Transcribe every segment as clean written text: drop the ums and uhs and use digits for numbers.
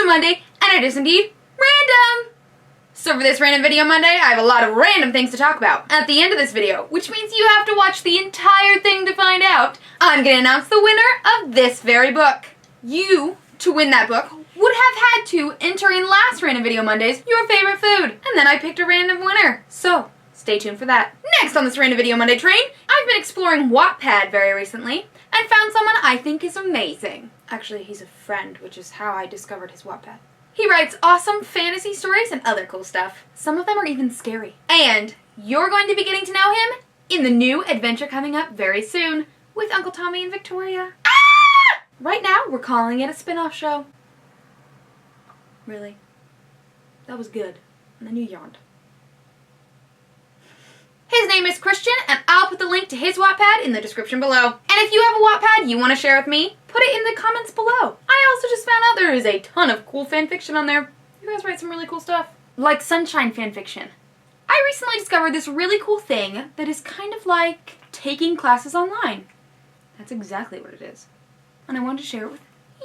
Monday, and it is indeed random! So for this Random Video Monday, I have a lot of random things to talk about at the end of this video, which means you have to watch the entire thing to find out. I'm going to announce the winner of this very book. You, to win that book, would have had to enter in last Random Video Mondays your favorite food, and then I picked a random winner. So, stay tuned for that. Next on this Random Video Monday train, I've been exploring Wattpad very recently, and found someone I think is amazing. Actually, he's a friend, which is how I discovered his Wattpad. He writes awesome fantasy stories and other cool stuff. Some of them are even scary. And you're going to be getting to know him in the new adventure coming up very soon with Uncle Tommy and Victoria. Ah! Right now, we're calling it a spin-off show. Really? That was good. And then you yawned. His name is Christian, and I'll put the link to his Wattpad in the description below. And if you have a Wattpad you want to share with me, put it in the comments below. I also just found out there is a ton of cool fan fiction on there. You guys write some really cool stuff. Like Sunshine fan fiction. I recently discovered this really cool thing that is kind of like taking classes online. That's exactly what it is. And I wanted to share it with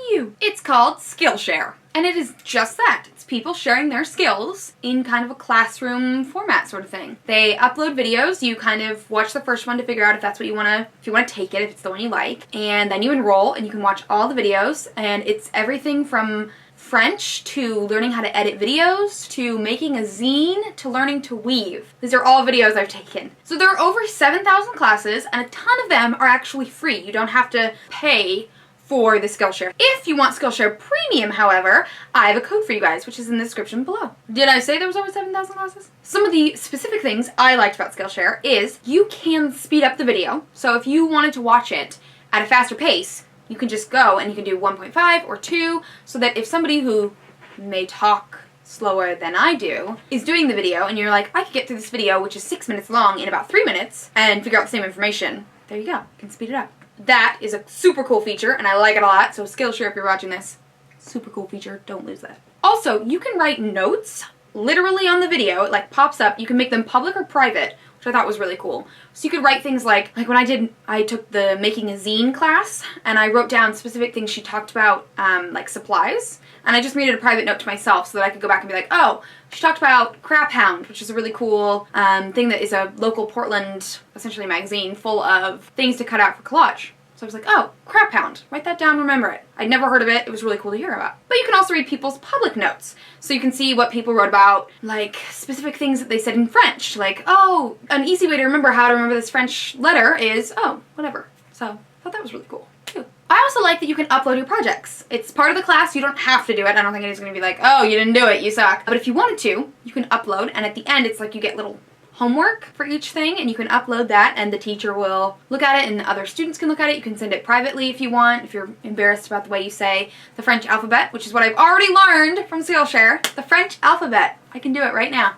you. It's called Skillshare. And it is just that. It's people sharing their skills in kind of a classroom format sort of thing. They upload videos. You kind of watch the first one to figure out if that's what you want to, if you want to take it, if it's the one you like. And then you enroll and you can watch all the videos. And it's everything from French to learning how to edit videos to making a zine to learning to weave. These are all videos I've taken. So there are over 7,000 classes and a ton of them are actually free. You don't have to pay for the Skillshare. If you want Skillshare Premium, however, I have a code for you guys, which is in the description below. Did I say there was over 7,000 classes? Some of the specific things I liked about Skillshare is you can speed up the video. So if you wanted to watch it at a faster pace, you can just go and you can do 1.5 or 2, so that if somebody who may talk slower than I do is doing the video and you're like, I could get through this video, which is 6 minutes long, in about 3 minutes and figure out the same information, there you go. You can speed it up. That is a super cool feature, and I like it a lot, so Skillshare, if you're watching this, super cool feature, don't lose that. Also, you can write notes literally on the video. It like pops up. You can make them public or private, which I thought was really cool. So you could write things like when I took the making a zine class, and I wrote down specific things she talked about, like supplies, and I just made it a private note to myself so that I could go back and be like, oh, she talked about Crap Hound, which is a really cool thing that is a local Portland, essentially magazine, full of things to cut out for collage. So I was like, oh, Crap Hound. Write that down, remember it. I'd never heard of it. It was really cool to hear about. But you can also read people's public notes. So you can see what people wrote about, like specific things that they said in French. Like, oh, an easy way to remember how to remember this French letter is, oh, whatever. So I thought that was really cool, too. I also like that you can upload your projects. It's part of the class. You don't have to do it. I don't think anybody's going to be like, oh, you didn't do it, you suck. But if you wanted to, you can upload, and at the end, it's like you get little homework for each thing, and you can upload that, and the teacher will look at it, and other students can look at it. You can send it privately if you want, if you're embarrassed about the way you say the French alphabet, which is what I've already learned from Skillshare. The French alphabet. I can do it right now.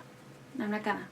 I'm not gonna.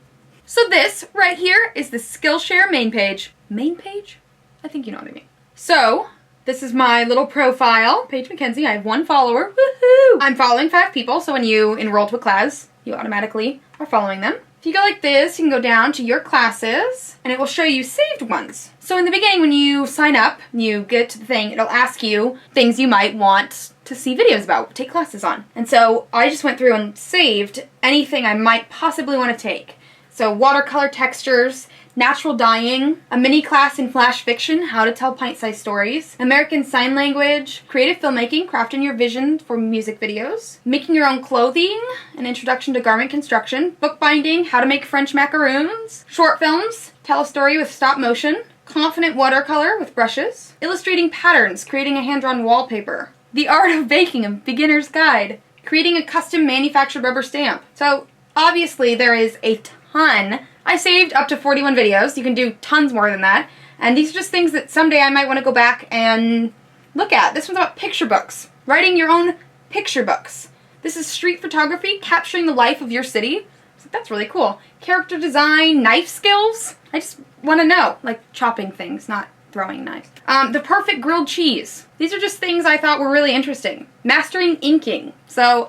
So this right here is the Skillshare main page. Main page? I think you know what I mean. So this is my little profile. Paige Mackenzie. I have 1 follower. Woohoo! I'm following 5 people, so when you enroll to a class, you automatically are following them. If you go like this, you can go down to your classes, and it will show you saved ones. So in the beginning, when you sign up, you get to the thing, it'll ask you things you might want to see videos about, take classes on. And so I just went through and saved anything I might possibly want to take. So watercolor textures, natural dyeing, a mini class in flash fiction, how to tell pint-sized stories, American Sign Language, creative filmmaking, crafting your vision for music videos, making your own clothing, an introduction to garment construction, bookbinding, how to make French macaroons, short films, tell a story with stop motion, confident watercolor with brushes, illustrating patterns, creating a hand-drawn wallpaper, the art of baking, a beginner's guide, creating a custom manufactured rubber stamp. So obviously there is a ton. I saved up to 41 videos. You can do tons more than that. And these are just things that someday I might want to go back and look at. This one's about picture books. Writing your own picture books. This is street photography, capturing the life of your city. So that's really cool. Character design, knife skills. I just want to know, like chopping things, not throwing knives. The perfect grilled cheese. These are just things I thought were really interesting. Mastering inking. So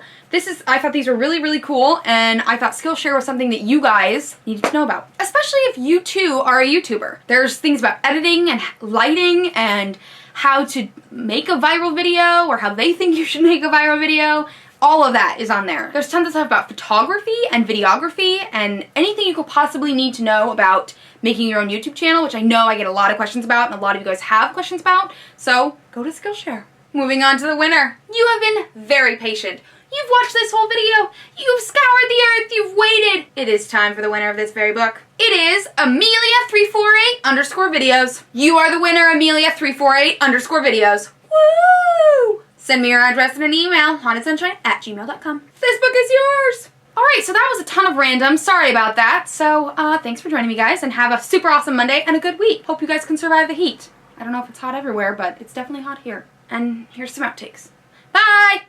I thought these were really, really cool, and I thought Skillshare was something that you guys needed to know about. Especially if you too are a YouTuber. There's things about editing and lighting and how to make a viral video or how they think you should make a viral video. All of that is on there. There's tons of stuff about photography and videography and anything you could possibly need to know about making your own YouTube channel, which I know I get a lot of questions about and a lot of you guys have questions about. So go to Skillshare. Moving on to the winner. You have been very patient. You've watched this whole video. You've scoured the earth. You've waited. It is time for the winner of this very book. It is Amelia348_videos. You are the winner, Amelia348_videos. Woo! Send me your address in an email, hauntedsunshine@gmail.com. This book is yours. All right, so that was a ton of random. Sorry about that. So thanks for joining me, guys, and have a super awesome Monday and a good week. Hope you guys can survive the heat. I don't know if it's hot everywhere, but it's definitely hot here. And here's some outtakes. Bye!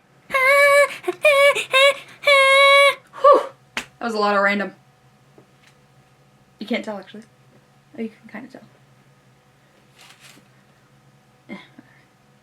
Whew. That was a lot of random. You can't tell, actually. Oh, you can kind of tell.